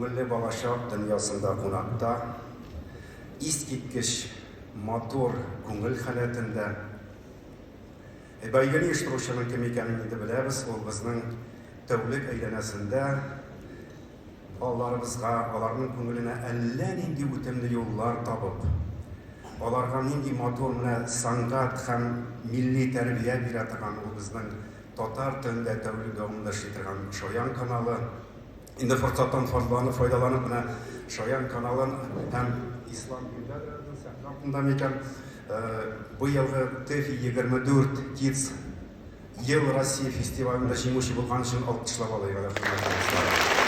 күңелле балачак дөньясында кунакта, искиткеч мотор күңел халәтендә. Бәйгене оештыручының кем икәнен инде беләбез, ул безнең тәүлек әйләнәсендә балаларыбызга, аларның күңеленә әллә нинди үтемле юллар табып, аларга нинди мотор менә сәнгать һәм милли тәрбия бирә торган ул безнең татар телендә тәүлек дәвамында эшли торган Шаян каналы. Инде форсаттан файдаланып менә Шаян каналын һәм Ислам көйләрен сәхнәсендә микән бу елгы ТЭФИ 24 КИДС Ел Россия фестивалендә җиңүче булган өчен алкышлап алыйк.